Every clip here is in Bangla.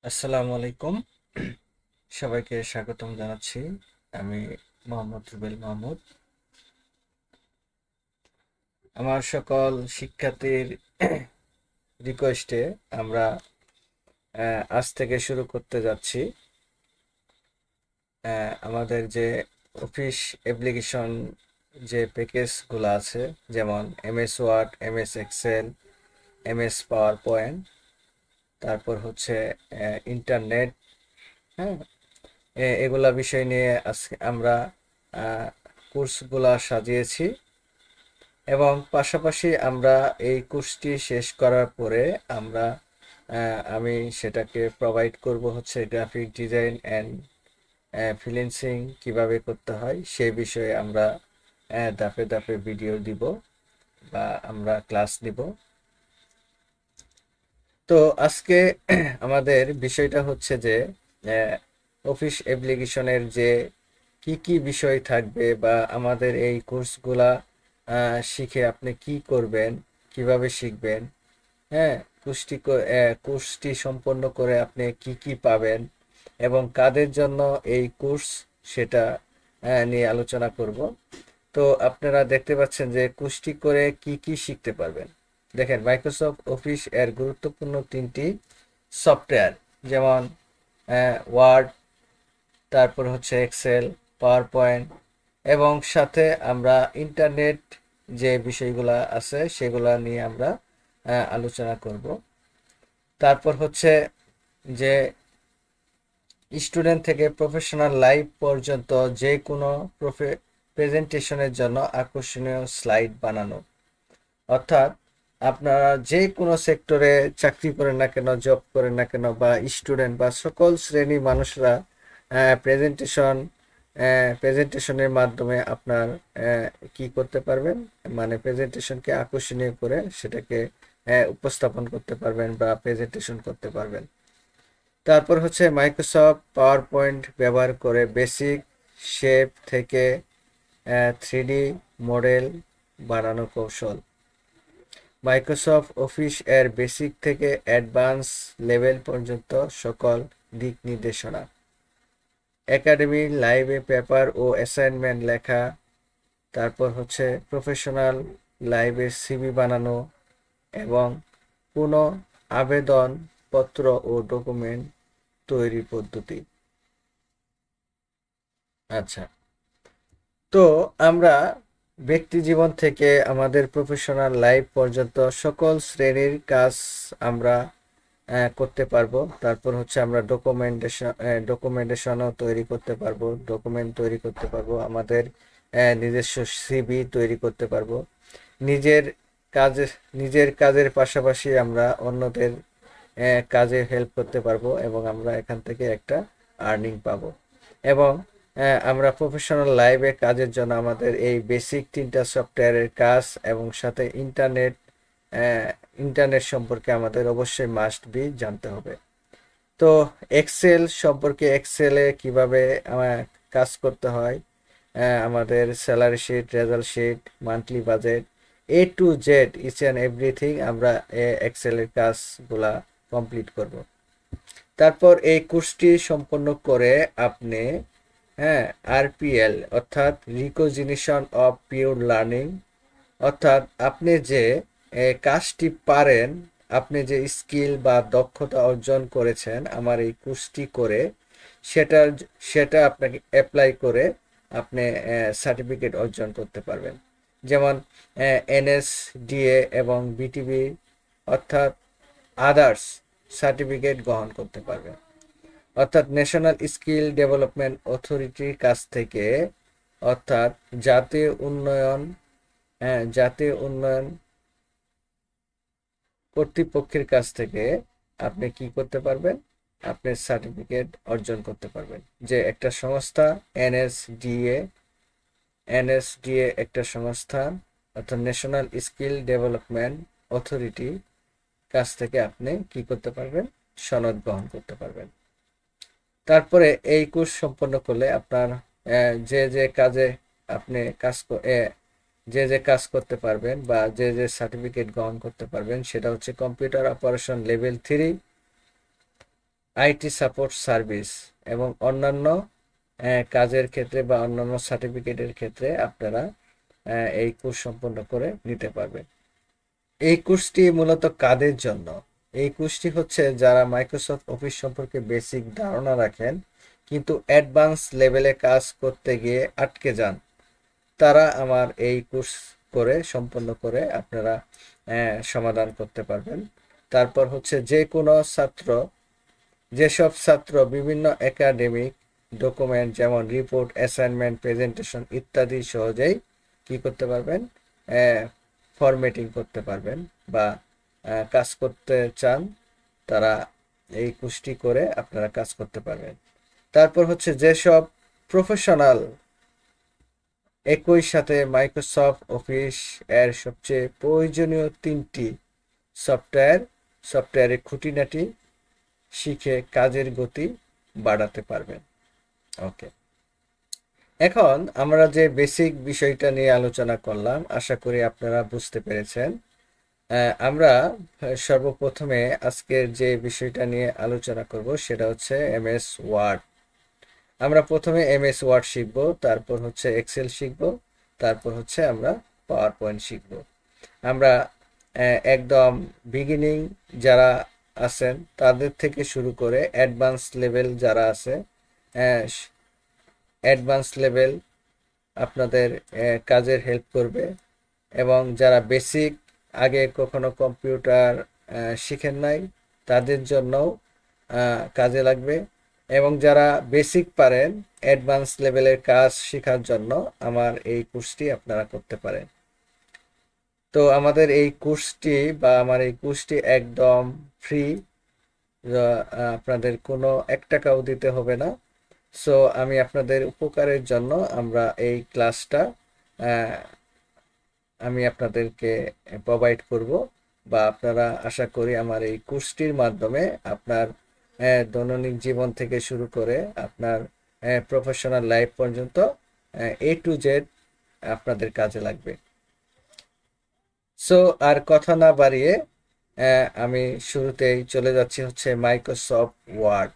আসসালামু আলাইকুম। সবাইকে স্বাগতম জানাচ্ছি। আমি মোহাম্মদ রুবেল মাহমুদ। আমার সকল শিক্ষার্থীর রিকোয়েস্টে আমরা আজ থেকে শুরু করতে যাচ্ছি আমাদের যে অফিস অ্যাপ্লিকেশন যে প্যাকেজগুলো আছে, যেমন MS Word, MS Excel, MS PowerPoint, তারপর হচ্ছে ইন্টারনেট। হ্যাঁ, এগুলা বিষয় নিয়ে আজকে আমরা কোর্সগুলা সাজিয়েছি এবং পাশাপাশি আমরা এই কোর্সটি শেষ করার পরে আমরা আমি সেটাকে প্রোভাইড করব হচ্ছে গ্রাফিক ডিজাইন অ্যান্ড ফ্রিল্যান্সিং কিভাবে করতে হয় সেই বিষয়ে আমরা ধাপে ধাপে ভিডিও দিব বা আমরা ক্লাস দিব। তো আজকে আমাদের বিষয়টা হচ্ছে যে অফিস অ্যাপ্লিকেশনের যে কি কি বিষয় থাকবে বা আমাদের এই কোর্সগুলা শিখে আপনি কি করবেন, কিভাবে শিখবেন, হ্যাঁ, কোর্সটি সম্পন্ন করে আপনি কি কি পাবেন এবং কাদের জন্য এই কোর্স সেটা নিয়ে আলোচনা করব। তো আপনারা দেখতে পাচ্ছেন যে কোর্সটি করে কি কি শিখতে পারবেন। দেখেন, মাইক্রোসফট অফিস এর গুরুত্বপূর্ণ তিনটি সফটওয়্যার, যেমন ওয়ার্ড, তারপর হচ্ছে এক্সেল, পাওয়ার পয়েন্ট, এবং সাথে আমরা ইন্টারনেট যে বিষয়গুলা আছে সেগুলা নিয়ে আমরা আলোচনা করব। তারপর হচ্ছে যে স্টুডেন্ট থেকে প্রফেশনাল লাইফ পর্যন্ত যে কোনো প্রেজেন্টেশনের জন্য আকর্ষণীয় স্লাইড বানানো। অর্থাৎ আপনারা যে কোনো সেক্টরে চাকরি করেন না কেন, জব করেন না কেন, বা স্টুডেন্ট বা সকল শ্রেণীর মানুষরা প্রেজেন্টেশন প্রেজেন্টেশনের মাধ্যমে আপনার কি করতে পারবেন, মানে প্রেজেন্টেশনকে আকর্ষণীয় করে সেটাকে উপস্থাপন করতে পারবেন বা প্রেজেন্টেশন করতে পারবেন। তারপর হচ্ছে মাইক্রোসফট পাওয়ার পয়েন্ট ব্যবহার করে বেসিক শেপ থেকে 3D মডেল বানানো কৌশল। মাইক্রোসফট অফিস এর বেসিক থেকে অ্যাডভান্স লেভেল পর্যন্ত সকল দিক নির্দেশনা। একাডেমি লাইভে পেপার ও অ্যাসাইনমেন্ট লেখা। তারপর হচ্ছে প্রফেশনাল লাইভে সিভি বানানো এবং কোনো আবেদন পত্র ও ডকুমেন্ট তৈরির পদ্ধতি। আচ্ছা, তো আমরা ব্যক্তি জীবন থেকে আমাদের প্রফেশনাল লাইফ পর্যন্ত সকল শ্রেণীর কাজ আমরা করতে পারবো। তারপর হচ্ছে আমরা ডকুমেন্টেশনও তৈরি করতে পারবো, ডকুমেন্ট তৈরি করতে পারবো, আমাদের নিজস্ব সিভি তৈরি করতে পারবো। নিজের কাজের নিজের কাজের পাশাপাশি আমরা অন্যদের কাজে হেল্প করতে পারবো এবং আমরা এখান থেকে একটা আর্নিং পাবো। এবং আমরা প্রফেশনাল লাইভে কাজের জন্য আমাদের এই বেসিক তিনটা সফটওয়্যারের কাজ এবং সাথে ইন্টারনেট সম্পর্কে আমাদের অবশ্যই মাস্ট বি জানতে হবে। তো এক্সেল সম্পর্কে, এক্সেলে কিভাবে কাজ করতে হয়, আমাদের salary sheet, result sheet, monthly budget, A to Z each and everything আমরা এক্সেলের কাজগুলা কমপ্লিট করব। তারপর এই কোর্সটি সম্পন্ন করে আপনি আরপিএল অর্থাৎ রিকগনিশন অফ পিওর লার্নিং, অর্থাৎ আপনি যে কাজটি পারেন, আপনি যে স্কিল বা দক্ষতা অর্জন করেছেন আমার এই কোর্সটি করে, সেটার সেটা আপনাকে অ্যাপ্লাই করে আপনি সার্টিফিকেট অর্জন করতে পারবেন। যেমন এনএসডিএ এবং বিটিবি অর্থাৎ আদার্স সার্টিফিকেট গ্রহণ করতে পারবেন। অর্থাৎ ন্যাশনাল স্কিল ডেভেলপমেন্ট অথরিটির কাছ থেকে, অর্থাৎ জাতীয় উন্নয়ন কর্তৃপক্ষের কাছ থেকে আপনি কি করতে পারবেন, আপনি সার্টিফিকেট অর্জন করতে পারবেন। যে একটা সংস্থা এনএসডিএ একটা সংস্থা, অর্থাৎ ন্যাশনাল স্কিল ডেভেলপমেন্ট অথরিটি কাছ থেকে আপনি কি করতে পারবেন, সনদ গ্রহণ করতে পারবেন। তারপরে এই কোর্স সম্পন্ন করলে আপনার যে যে কাজে আপনি যে কাজ করতে পারবেন বা যে সার্টিফিকেট গ্রহণ করতে পারবেন সেটা হচ্ছে computer operation level 3, IT support service এবং অন্যান্য কাজের ক্ষেত্রে বা অন্যান্য সার্টিফিকেটের ক্ষেত্রে আপনারা এই কোর্স সম্পন্ন করে নিতে পারবেন। এই কোর্সটি মূলত কাদের জন্য? এই কোর্সটি হচ্ছে যারা মাইক্রোসফট অফিস সম্পর্কে বেসিক ধারণা রাখেন কিন্তু অ্যাডভান্স লেভেলে কাজ করতে গিয়ে আটকে যান, তারা আমার এই কোর্স করে সম্পন্ন করে আপনারা সমাধান করতে পারবেন। তারপর হচ্ছে যে কোনো ছাত্র, যেসব ছাত্র বিভিন্ন একাডেমিক ডকুমেন্ট যেমন রিপোর্ট, অ্যাসাইনমেন্ট, প্রেজেন্টেশন ইত্যাদি সহজেই কি করতে পারবেন, ফরম্যাটিং করতে পারবেন বা কাজ করতে চান, তারা এই কোর্সটি করে আপনারা কাজ করতে পারবেন। তারপর হচ্ছে যেসব প্রফেশনাল একই সাথে মাইক্রোসফট অফিস এর সবচেয়ে প্রয়োজনীয় 3টি সফটওয়্যারের খুঁটিনাটি শিখে কাজের গতি বাড়াতে পারবেন। ওকে, এখন আমরা যে বেসিক বিষয়টা নিয়ে আলোচনা করলাম, আশা করি আপনারা বুঝতে পেরেছেন। আমরা সর্বপ্রথমে আজকের যে বিষয়টা নিয়ে আলোচনা করব সেটা হচ্ছে এমএস ওয়ার্ড। আমরা প্রথমে এমএস ওয়ার্ড শিখব, তারপর হচ্ছে এক্সেল শিখব, তারপর হচ্ছে আমরা পাওয়ার পয়েন্ট শিখব। আমরা একদম বিগিনিং যারা আছেন তাদের থেকে শুরু করে অ্যাডভান্স লেভেল যারা আছে, অ্যাডভান্স লেভেল আপনাদের কাজের হেল্প করবে, এবং যারা বেসিক আগে কখনো কম্পিউটার শিখেন নাই তাদের জন্যও কাজে লাগবে, এবং যারা বেসিক পারেন অ্যাডভান্স লেভেলের কাজ শেখার জন্য আমার এই কোর্সটি আপনারা করতে পারেন। তো আমাদের এই কোর্সটি একদম ফ্রি, আপনাদের কোনো 1 টাকাও দিতে হবে না। সো আমি আপনাদের উপকারের জন্য আমরা এই ক্লাসটা আমি আপনাদেরকে প্রোভাইড করব, বা আপনারা আশা করি আমার এই কোর্সটির মাধ্যমে আপনার দৈনন্দিন জীবন থেকে শুরু করে আপনার প্রফেশনাল লাইফ পর্যন্ত A to Z আপনাদের কাজে লাগবে। সো আর কথা না বাড়িয়ে আমি শুরুতেই চলে যাচ্ছি হচ্ছে মাইক্রোসফট ওয়ার্ড।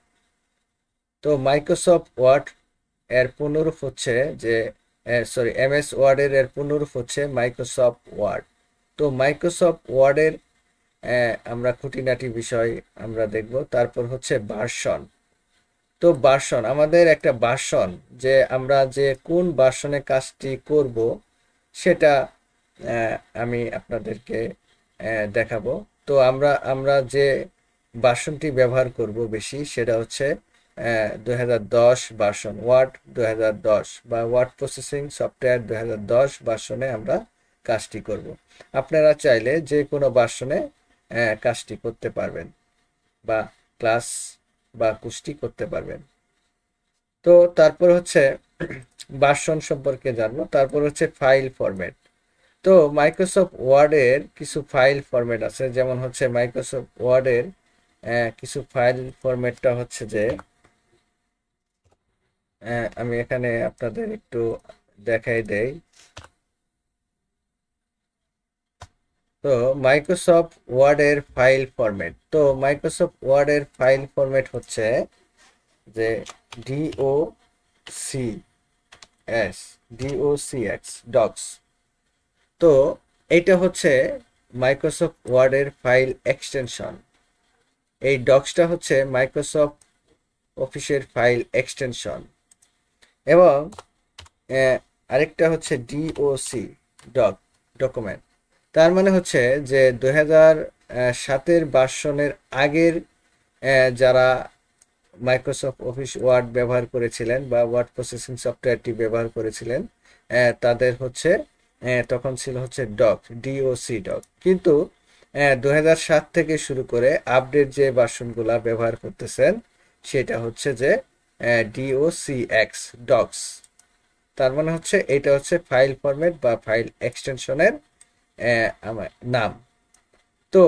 তো মাইক্রোসফট ওয়ার্ড এর পুনরূপ হচ্ছে যে এমএস ওয়ার্ডের পুনরূপ হচ্ছে মাইক্রোসফট ওয়ার্ড। তো মাইক্রোসফট ওয়ার্ডের আমরা খুঁটিনাটি বিষয় আমরা দেখব। তারপর হচ্ছে ভার্সন। তো ভার্সন, আমাদের একটা ভার্সন, যে আমরা যে কোন ভার্সনে কাজটি করব সেটা আমি আপনাদেরকে দেখাবো। তো আমরা যে ভার্সনটি ব্যবহার করব বেশি সেটা হচ্ছে 2010 ভার্সন, ওয়ার্ড 2010 বা ওয়ার্ড প্রসেসিং সফটওয়্যার 2010 ভার্সনে আমরা কাজটি করব। আপনারা চাইলে যে কোনো ভার্সনে কাজটি করতে পারবেন বা ক্লাস বা কোর্সটি করতে পারবেন। তো তারপর হচ্ছে ভার্সন সম্পর্কে জানবো। তারপর হচ্ছে ফাইল ফরম্যাট। তো মাইক্রোসফট ওয়ার্ডের কিছু ফাইল ফরম্যাট আছে, যেমন হচ্ছে মাইক্রোসফট ওয়ার্ডের কিছু ফাইল ফরম্যাটটা হচ্ছে যে আমি এখানে আপনাদের একটু দেখাই দেই। তো মাইক্রোসফট ওয়ার্ডের ফাইল ফরম্যাট, তো মাইক্রোসফট ওয়ার্ডের ফাইল ফরম্যাট হচ্ছে যে DOCX ডক্স। তো এইটা হচ্ছে মাইক্রোসফট ওয়ার্ডের ফাইল এক্সটেনশন। এই ডক্সটা হচ্ছে মাইক্রোসফট অফিসের ফাইল এক্সটেনশন, এবং আরেকটা হচ্ছে DOC ডকুমেন্ট। তার মানে হচ্ছে যে 2007-এর ভার্সনের আগের যারা মাইক্রোসফট অফিস ওয়ার্ড ব্যবহার করেছিলেন বা ওয়ার্ড প্রসেসিং সফটওয়্যারটি ব্যবহার করেছিলেন, তাদের হচ্ছে তখন ছিল হচ্ছে DOC ডক। কিন্তু 2007 থেকে শুরু করে আপডেট যে ভার্সনগুলা ব্যবহার করতেছেন সেটা হচ্ছে যে DOCX ডক্স। তার মানে হচ্ছে এটা হচ্ছে ফাইল ফরম্যাট বা ফাইল এক্সটেনশনের নাম। তো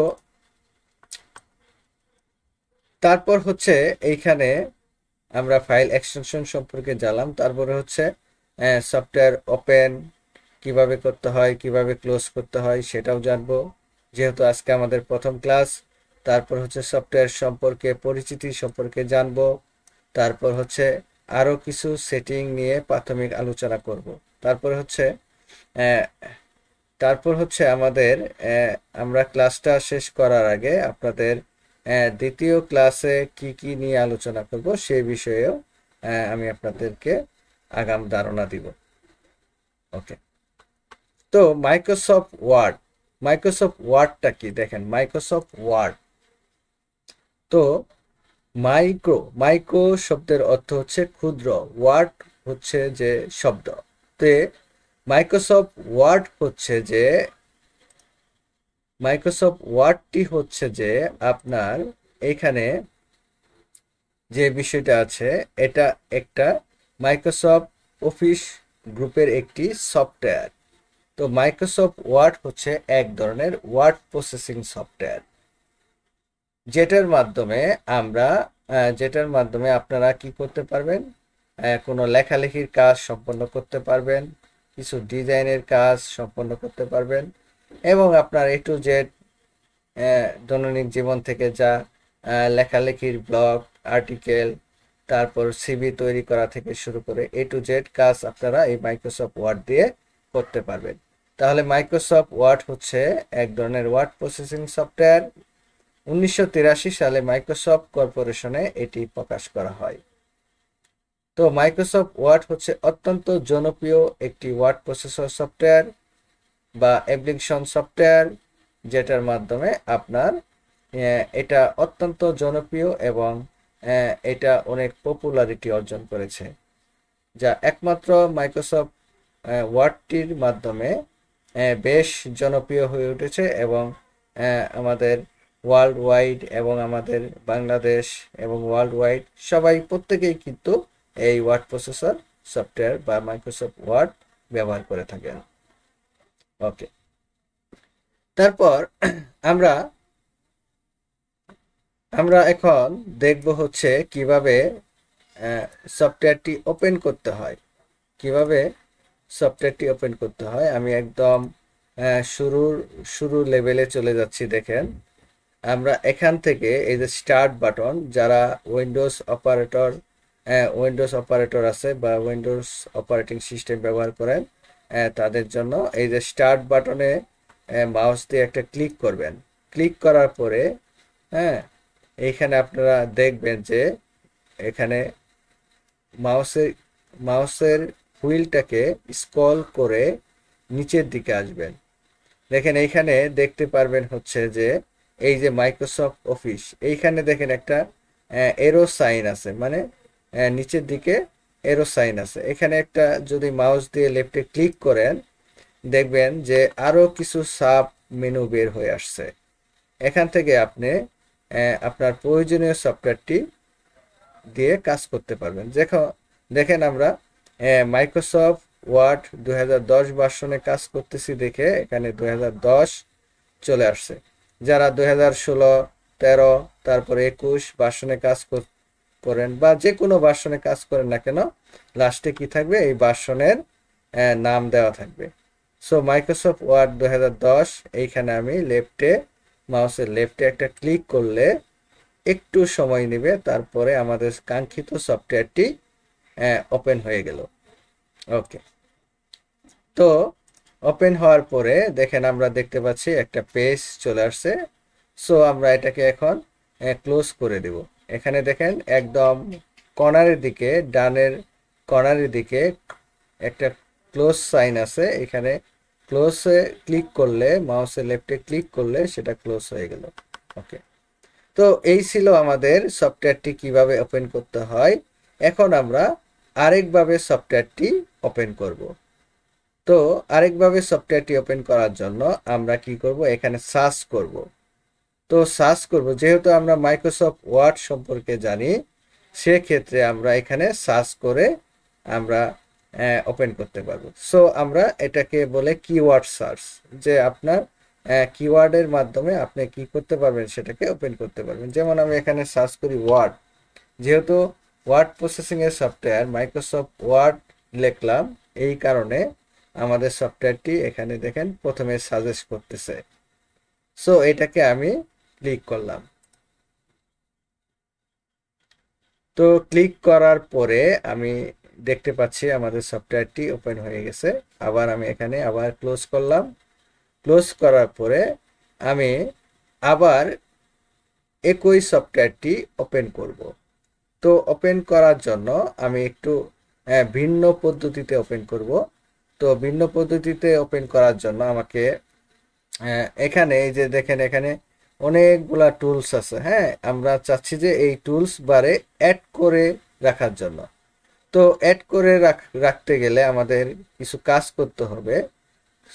তারপর হচ্ছে এইখানে আমরা ফাইল এক্সটেনশন সম্পর্কে জানলাম। তারপরে হচ্ছে সফটওয়্যার ওপেন কিভাবে করতে হয়, কিভাবে ক্লোজ করতে হয় সেটাও জানবো, যেহেতু আজকে আমাদের প্রথম ক্লাস। তারপর হচ্ছে সফটওয়্যার সম্পর্কে পরিচিতি সম্পর্কে জানবো, তারপর হচ্ছে আরো কিছু সেটিং নিয়ে প্রাথমিক আলোচনা করব। তারপর হচ্ছে আহ, তারপর হচ্ছে আমাদের আমরা ক্লাসটা শেষ করার আগে আপনাদের দ্বিতীয় ক্লাসে কি কি নিয়ে আলোচনা করব সেই বিষয়েও আমি আপনাদেরকে আগাম ধারণা দিব। ওকে, তো মাইক্রোসফট ওয়ার্ডটা কি দেখেন। মাইক্রোসফট ওয়ার্ড, তো মাইক্রো শব্দের অর্থ হচ্ছে ক্ষুদ্র, ওয়ার্ড হচ্ছে যে শব্দ। তে মাইক্রোসফট ওয়ার্ড হচ্ছে যে মাইক্রোসফট ওয়ার্ডটি হচ্ছে যে আপনার এখানে যে বিষয়টা আছে, এটা একটা মাইক্রোসফট অফিস গ্রুপের একটি সফটওয়্যার। তো মাইক্রোসফট ওয়ার্ড হচ্ছে এক ধরনের ওয়ার্ড প্রসেসিং সফটওয়্যার, যেটার মাধ্যমে আমরা যেটার মাধ্যমে আপনারা কি করতে পারবেন, কোনো লেখালেখির কাজ সম্পন্ন করতে পারবেন, কিছু ডিজাইনের কাজ সম্পন্ন করতে পারবেন, এবং আপনার এ টু জেড দৈনন্দিন জীবন থেকে যা লেখালেখির ব্লগ, আর্টিকেল, তারপর সিভি তৈরি করা থেকে শুরু করে এ টু জেড কাজ আপনারা এই মাইক্রোসফট ওয়ার্ড দিয়ে করতে পারবেন। তাহলে মাইক্রোসফট ওয়ার্ড হচ্ছে এক ধরনের ওয়ার্ড প্রসেসিং সফটওয়্যার। 1983 সালে মাইক্রোসফট কর্পোরেশনে এটি প্রকাশ করা হয়। তো মাইক্রোসফট ওয়ার্ড হচ্ছে অত্যন্ত জনপ্রিয় একটি ওয়ার্ড প্রসেসর সফটওয়্যার বা অ্যাপ্লিকেশন সফটওয়্যার, যেটার মাধ্যমে আপনার এটা অত্যন্ত জনপ্রিয় এবং এটা অনেক পপুলারিটি অর্জন করেছে, যা একমাত্র মাইক্রোসফট ওয়ার্ডটির মাধ্যমে বেশ জনপ্রিয় হয়ে উঠেছে এবং আমাদের ওয়ার্ল্ড ওয়াইড এবং আমাদের বাংলাদেশ এবং ওয়ার্ল্ড ওয়াইড সবাই প্রত্যেকেই কিন্তু এই ওয়ার্ড প্রসেসর সফটওয়্যার বা মাইক্রোসফট ওয়ার্ড ব্যবহার করে থাকেন। ওকে, তারপর আমরা আমরা এখন দেখব হচ্ছে কিভাবে সফটওয়্যারটি ওপেন করতে হয়। কিভাবে সফটওয়্যারটি ওপেন করতে হয় আমি একদম শুরু লেভেলে চলে যাচ্ছি। দেখেন, আমরা এখান থেকে এই যে স্টার্ট বাটন, যারা উইন্ডোজ অপারেটর আছে বা উইন্ডোজ অপারেটিং সিস্টেম ব্যবহার করেন তাদের জন্য এই যে স্টার্ট বাটনে মাউস দিয়ে একটা ক্লিক করবেন। ক্লিক করার পরে এইখানে আপনারা দেখবেন যে এখানে মাউসের হুইলটাকে স্ক্রল করে নিচের দিকে আসবেন। দেখেন এইখানে দেখতে পারবেন হচ্ছে যে এই যে মাইক্রোসফট অফিস, এইখানে দেখেন একটা এরো সাইন আছে, মানে নিচের দিকে এরো সাইন আছে। এখানে একটা যদি মাউস দিয়ে লেফটে ক্লিক করেন দেখবেন যে আরো কিছু সাব মেনু বের হয়ে আসছে। এখান থেকে আপনি আপনার প্রয়োজনীয় সফটওয়্যারটি দিয়ে কাজ করতে পারবেন। দেখেন আমরা মাইক্রোসফট ওয়ার্ড 2010 ভার্সনে কাজ করতেছি দেখে এখানে 2010 চলে আসছে। যারা 2016, 13, তারপরে 21 ভার্সনে কাজ করেন বা যে কোনো ভার্সনে কাজ করেন না কেন, লাস্টে কি থাকবে, এই ভার্সনের নাম দেওয়া থাকবে। সো মাইক্রোসফট ওয়ার্ড 2010, এইখানে আমি মাউসের লেফটে একটা ক্লিক করলে একটু সময় নেবে, তারপরে আমাদের কাঙ্ক্ষিত সফটওয়্যারটি ওপেন হয়ে গেল। ওকে, তো ওপেন হওয়ার পরে দেখেন আমরা দেখতে পাচ্ছি একটা পেজ চলে আসছে। সো আমরা এটাকে এখন ক্লোজ করে দেব। এখানে দেখেন একদম কর্নারের দিকে, ডানের কর্নারের দিকে একটা ক্লোজ সাইন আছে। এখানে ক্লোজে ক্লিক করলে, মাউসের লেফটে ক্লিক করলে সেটা ক্লোজ হয়ে গেল। ওকে, তো এই ছিল আমাদের সফটওয়্যারটি কিভাবে ওপেন করতে হয়। এখন আমরা আরেকভাবে সফটওয়্যারটি ওপেন করব। তো আরেকভাবে সফটওয়্যারটি ওপেন করার জন্য আমরা কি করব, এখানে সার্চ করব। তো সার্চ করব, যেহেতু আমরা মাইক্রোসফট ওয়ার্ড সম্পর্কে জানি, সেক্ষেত্রে আমরা এখানে সার্চ করে আমরা ওপেন করতে পারবো। সো আমরা এটাকে বলে কিওয়ার্ড সার্চ, যে আপনার কিওয়ার্ডের মাধ্যমে আপনি কি করতে পারবেন, সেটাকে ওপেন করতে পারবেন। যেমন আমি এখানে সার্চ করি ওয়ার্ড, যেহেতু ওয়ার্ড প্রসেসিং এর সফটওয়্যার মাইক্রোসফট ওয়ার্ড লিখলাম, এই কারণে আমাদের সফটওয়্যারটি এখানে দেখেন প্রথমে সাজেস্ট করতেছে। সো এটাকে আমি ক্লিক করলাম। তো ক্লিক করার পরে আমি দেখতে পাচ্ছি আমাদের সফটওয়্যারটি ওপেন হয়ে গেছে। আবার আমি এখানে আবার ক্লোজ করলাম। ক্লোজ করার পরে আমি আবার একই সফটওয়্যারটি ওপেন করব। তো ওপেন করার জন্য আমি একটু ভিন্ন পদ্ধতিতে ওপেন করব। তো ভিন্ন পদ্ধতিতে ওপেন করার জন্য আমাকে এখানে এই যে দেখেন এখানে অনেকগুলা টুলস আছে। হ্যাঁ, আমরা চাচ্ছি যে এই টুলস বারে অ্যাড করে রাখার জন্য। তো অ্যাড করে রাখতে গেলে আমাদের কিছু কাজ করতে হবে।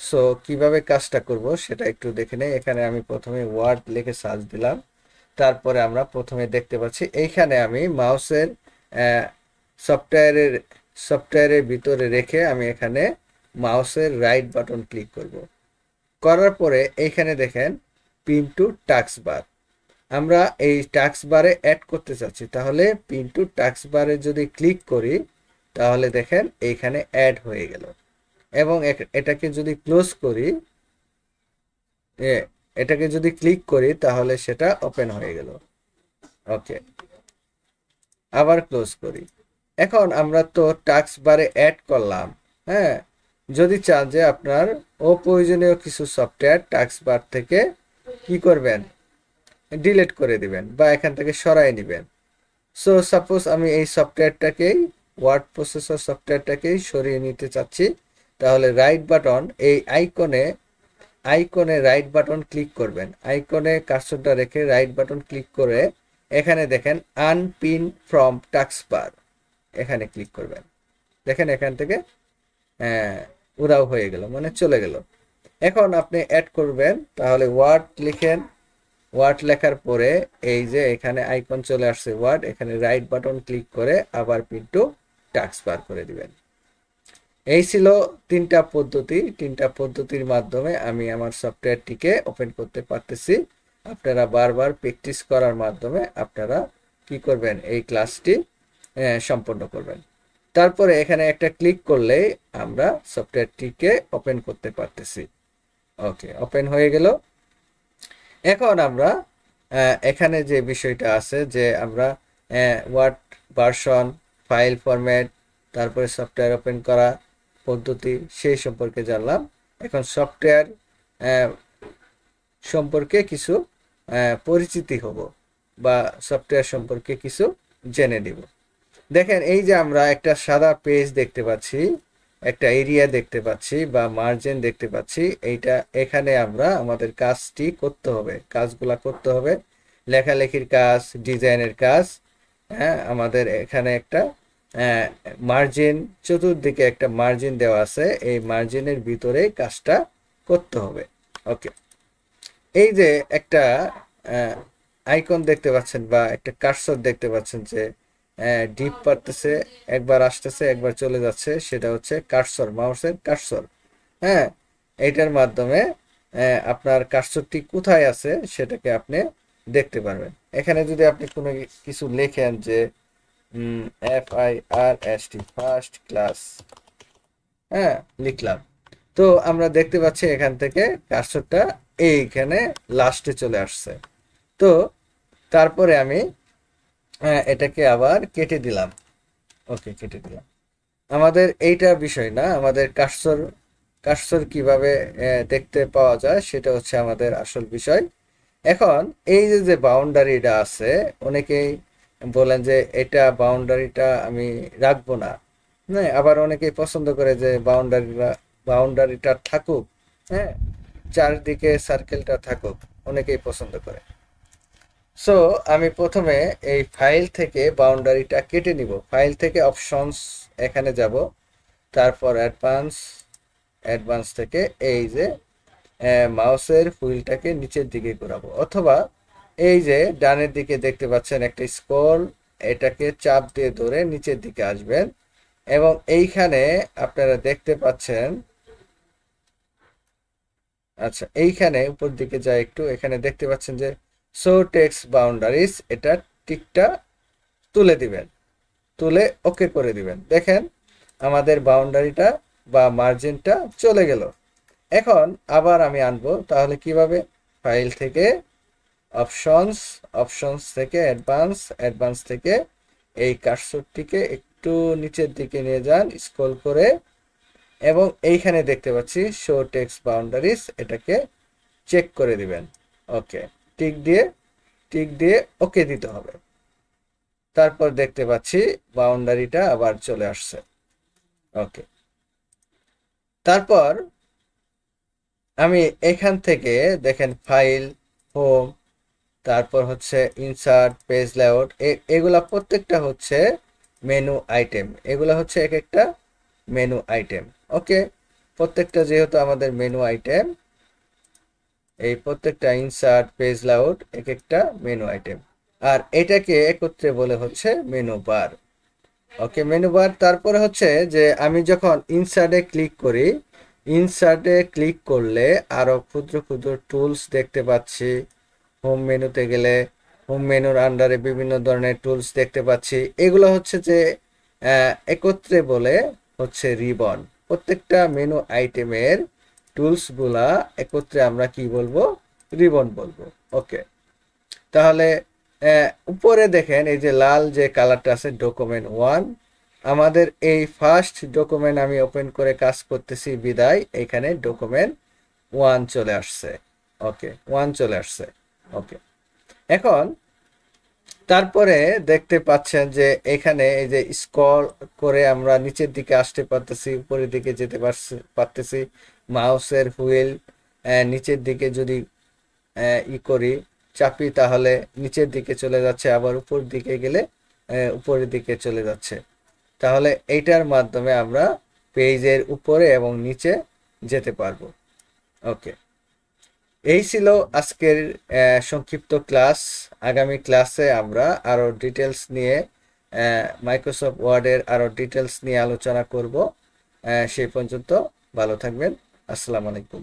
সো কিভাবে কাজটা করব সেটা একটু দেখে নেই। এখানে আমি প্রথমে ওয়ার্ড লিখে সার্চ দিলাম। তারপরে আমরা প্রথমে দেখতে পাচ্ছি এইখানে আমি মাউসের সফটওয়্যারের সফটওয়্যারের ভিতরে রেখে আমি এখানে মাউসের রাইট বাটন ক্লিক করব। করার পরে এইখানে দেখেন পিন টু টাস্ক বার। আমরা এই টাস্ক বারে অ্যাড করতে চাচ্ছি, তাহলে পিন টু টাস্ক বারে যদি ক্লিক করি তাহলে দেখেন এইখানে অ্যাড হয়ে গেল। এবং এটাকে যদি ক্লোজ করি, এটাকে যদি ক্লিক করি তাহলে সেটা ওপেন হয়ে গেল। ওকে, আবার ক্লোজ করি। এখন আমরা তো টাস্ক বারে অ্যাড করলাম। হ্যাঁ, যদি চান যে আপনার অপ্রয়োজনীয় কিছু সফটওয়্যার টাস্ক বার থেকে কি করবেন, ডিলিট করে দিবেন বা এখান থেকে সরাই নেবেন। সো সাপোজ আমি এই সফটওয়্যারটাকেই, ওয়ার্ড প্রসেসর সফটওয়্যারটাকেই সরিয়ে নিতে চাচ্ছি, তাহলে রাইট বাটন, এই আইকনে রাইট বাটন ক্লিক করবেন। আইকনে কার্সরটা রেখে রাইট বাটন ক্লিক করে এখানে দেখেন আনপিন ফ্রম টাস্ক বার, এখানে ক্লিক করবেন। দেখেন এখান থেকে উধাও হয়ে গেল, মানে চলে গেল। এখন আপনি অ্যাড করবেন, তাহলে ওয়ার্ড লিখেন। ওয়ার্ড লেখার পরে এই যে এখানে আইকন চলে আসছে ওয়ার্ড, এখানে রাইট বাটন ক্লিক করে আবার পিন টু টাস্ক বার করে দিবেন। এই ছিল তিনটা পদ্ধতির মাধ্যমে আমি আমার সফটওয়্যারটিকে ওপেন করতে পারতেছি। আপনারা বারবার প্র্যাকটিস করার মাধ্যমে আপনারা কি করবেন, এই ক্লাসটি সম্পন্ন করবেন। তারপরে এখানে একটা ক্লিক করলেই আমরা সফটওয়্যারটিকে ওপেন করতে পারতেছি। ওকে, ওপেন হয়ে গেল। এখন আমরা এখানে যে বিষয়টা আছে যে আমরা ওয়ার্ড ভার্সন, ফাইল ফরম্যাট, তারপরে সফটওয়্যার ওপেন করা পদ্ধতি, সেই সম্পর্কে জানলাম। এখন সফটওয়্যার সম্পর্কে কিছু পরিচিতি হব বা সফটওয়্যার সম্পর্কে কিছু জেনে নিব। দেখেন এই যে আমরা একটা সাদা পেজ দেখতে পাচ্ছি, একটা এরিয়া দেখতে পাচ্ছি বা মার্জিন দেখতে পাচ্ছি। এইটা এখানে আমরা আমাদের কাজটি করতে হবে, কাজগুলা করতে হবে, লেখালেখির কাজ, ডিজাইনের কাজ। হ্যাঁ, আমাদের এখানে একটা মার্জিন, চতুর্দিকে একটা মার্জিন দেওয়া আছে, এই মার্জিনের ভিতরে কাজটা করতে হবে। ওকে, এই যে একটা আইকন দেখতে পাচ্ছেন বা একটা কার্সর দেখতে পাচ্ছেন যে ডিপ পারতেছে, একবার আসতেছে একবার চলে যাচ্ছে, সেটা হচ্ছে কার্সর, মাউসের কার্সর। হ্যাঁ, এইটার মাধ্যমে আপনার কার্সরটি কোথায় আছে সেটাকে আপনি দেখতে পারবেন। এখানে যদি আপনি কোনো কিছু লেখেন যে FIRST ফার্স্ট ক্লাস, হ্যাঁ লিখলাম, তো আমরা দেখতে পাচ্ছি এখান থেকে কার্সরটা এইখানে লাস্টে চলে আসছে। তো তারপরে আমি এটাকে আবার কেটে দিলাম। ওকে, কেটে দিলাম। আমাদের এইটা বিষয় না, আমাদের কার্সর কিভাবে দেখতে পাওয়া যায় সেটা হচ্ছে আমাদের আসল বিষয়। এখন এই যে বাউন্ডারিটা আছে, অনেকেই বলেন যে এটা বাউন্ডারিটা আমি রাখবো না। হ্যাঁ, আবার অনেকেই পছন্দ করে যে বাউন্ডারিটা থাকুক, হ্যাঁ, চারদিকে সার্কেলটা থাকুক, অনেকেই পছন্দ করে। সো আমি প্রথমে এই ফাইল থেকে বাউন্ডারিটা কেটে নিব। ফাইল থেকে অপশনস এখানে যাব, তারপর অ্যাডভান্স থেকে এই যে মাউসের হুইলটাকে নিচের দিকে ঘোরাবো, অথবা এই যে ডানের দিকে দেখতে পাচ্ছেন একটা স্ক্রল, এটাকে চাপ দিয়ে ধরে নিচের দিকে আসবেন এবং এইখানে আপনারা দেখতে পাচ্ছেন, আচ্ছা এইখানে উপর দিকে যায় একটু, এখানে দেখতে পাচ্ছেন যে শো টেক্সট বাউন্ডারিজ, এটা টিকটা তুলে দিবেন, তুলে ওকে করে দিবেন। দেখেন আমাদের বাউন্ডারিটা বা মার্জিনটা চলে গেল। এখন আবার আমি আনবো, তাহলে কিভাবে, ফাইল থেকে অপশনস থেকে অ্যাডভান্স থেকে এই কার্সরটিকে একটু নিচের দিকে নিয়ে যান স্ক্রল করে, এবং এইখানে দেখতে পাচ্ছি শো টেক্সট বাউন্ডারিজ, এটাকে চেক করে দিবেন। ওকে, টিক দিয়ে ওকে দিতে হবে। তারপর দেখতে পাচ্ছি বাউন্ডারিটা আবার চলে আসছে। ওকে, তারপর আমি এখান থেকে দেখেন ফাইল, হোম, তারপর হচ্ছে ইনসার্ট, পেজ লেআউট, এগুলা প্রত্যেকটা হচ্ছে মেনু আইটেম। এগুলা হচ্ছে এক একটা মেনু আইটেম। ওকে, প্রত্যেকটা যেহেতু আমাদের মেনু আইটেম, এই প্রত্যেকটা ইনসার্ট, পেজ লেআউট এক একটা মেনু আইটেম, আর এটাকে একত্রে বলে হচ্ছে মেনু বার। ওকে, মেনু বার। তারপরে হচ্ছে যে আমি যখন ইনসার্টে ক্লিক করি, ইনসার্টে ক্লিক করলে আরো ক্ষুদ্র ক্ষুদ্র টুলস দেখতে পাচ্ছি। হোম মেনুতে গেলে হোম মেনুর আন্ডারে বিভিন্ন ধরনের টুলস দেখতে পাচ্ছি। এগুলো হচ্ছে যে একত্রে বলে হচ্ছে রিবন। প্রত্যেকটা মেনু আইটেমের টুলসগুলা একত্রে আমরা কি বলবো? রিবন বলবো। ওকে, তাহলে উপরে দেখেন এই যে লাল যে কালারটা আছে, ডকুমেন্ট 1, আমাদের এই ফার্স্ট ডকুমেন্ট আমি ওপেন করে কাজ করতেছি বিদায় এখানে ডকুমেন্ট 1 চলে আসছে। ওকে, 1 চলে আসছে। ওকে, এখন তারপরে দেখতে পাচ্ছেন যে এখানে এই যে স্ক্রল করে আমরা নিচের দিকে আসতে পারতেছি, উপরের দিকে যেতে পারতেছি। মাউসের হুইল নিচের দিকে যদি করি, চাপি, তাহলে নিচের দিকে চলে যাচ্ছে, আবার উপর দিকে গেলে উপরের দিকে চলে যাচ্ছে। তাহলে এইটার মাধ্যমে আমরা পেজের উপরে এবং নিচে যেতে পারবো। ওকে, এই ছিল আজকের সংক্ষিপ্ত ক্লাস। আগামী ক্লাসে আমরা আরো ডিটেলস নিয়ে মাইক্রোসফট ওয়ার্ডের আরো ডিটেলস নিয়ে আলোচনা করব। সেই পর্যন্ত ভালো থাকবেন। আসসালামু আলাইকুম।